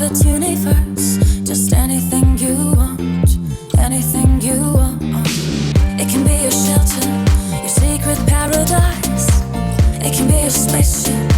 crowded universe. Just anything you want, anything you want. It can be your shelter, your secret paradise. It can be your spaceship,